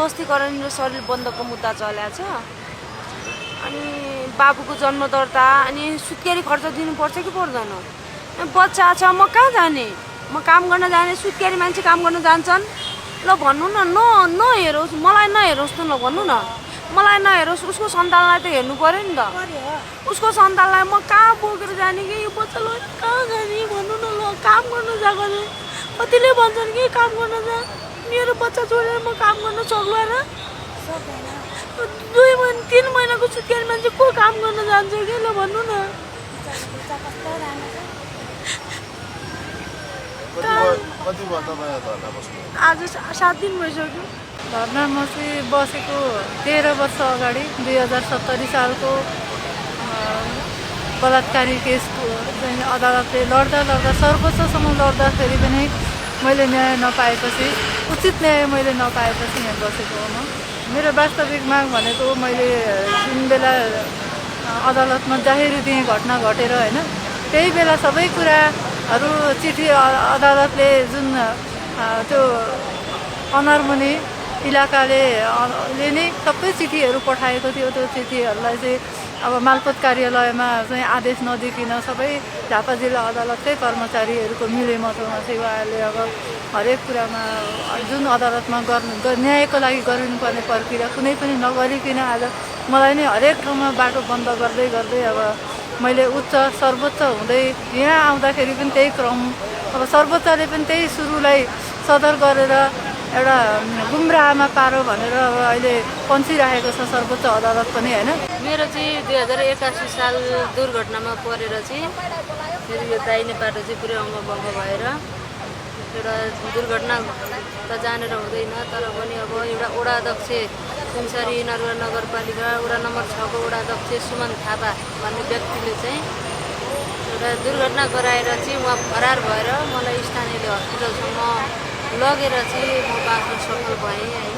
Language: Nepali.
मध्यस्थीकरण र शरीर बन्दको मुद्दा चलेको छ। अनि बाबुको जन्म दर्ता अनि सुत्केरी खर्च दिनुपर्छ कि पर्दैन? बच्चा छ, म कहाँ जाने? म काम गर्न जाने, सुत्केरी मान्छे काम गर्न जान्छन्। ल भन्नु न, नहेरोस्, मलाई नहेरोस् त, ल भन्नु न, मलाई नहेरोस्, उसको सन्तानलाई त हेर्नु पर्यो नि त। उसको सन्तानलाई म कहाँ बोकेर जाने कि यो बच्चालाई कहाँ जाने भन्नु न, ल काम गर्न जाएको नि। कतिले भन्छन् कि काम गर्न जा, मेरो बच्चा छोडेर म काम गर्न सक्ला र? 2 महिना 3 महिनाको सुत्केरी मान्छे को काम गर्न जान्छ कि? ल भन्नु न। आज 7 दिन भइसक्यो धर्ना। म चाहिँ बसेको 13 वर्ष अगाडि 2070 सालको बलात्कारी केसको चाहिँ अदालतले लड्दा सर्वोच्चसम्म लड्दाखेरि पनि मैले न्याय नपाएपछि, उचित न्याय मैले नपाएपछि यहाँ बसेको हो। मेरो वास्तविक माग भनेको मैले जुन बेला अदालतमा जाहेरी दिएँ घटना घटेर होइन, त्यही बेला सबै कुराहरू चिठी अदालतले जुन त्यो अनरमुनि इलाकाले नै सबै चिठीहरू पठाएको थियो। त्यो चिठीहरूलाई चाहिँ अब मालपोत कार्यालयमा चाहिँ आदेश नदिकिन सबै झापा जिल्ला अदालतकै कर्मचारीहरूको मिलेमतोमा चाहिँ उहाँहरूले अब हरेक कुरामा जुन अदालतमा न्यायको लागि गरिनुपर्ने प्रक्रिया कुनै पनि नगरिकन आज मलाई नै हरेक ठाउँमा बाटो बन्द गर्दै अब मैले सर्वोच्च हुँदै यहाँ आउँदाखेरि पनि त्यही क्रम, अब सर्वोच्चले पनि त्यही सुरुलाई सदर गरेर एउटा गुमराहमा पारो भनेर अब अहिले पन्छिराखेको छ सर्वोच्च अदालत पनि होइन। मेरो चाहिँ 2081 साल दुर्घटनामा परेर चाहिँ मेरो यो दाहिने बाटो चाहिँ पुरै अङ्गभङ्ग भएर एउटा दुर्घटना त जानेर हुँदैन, तर पनि अब एउटा वडा अध्यक्ष सुनसरी नरुवा नगरपालिका वडा नम्बर 6 को वडा अध्यक्ष सुमन थापा भन्ने व्यक्तिले चाहिँ एउटा दुर्घटना गराएर चाहिँ उहाँ फरार भएर मलाई स्थानीय हस्पिटलसम्म लगेर चाहिँ म बाँच्न सफल भएँ होइन।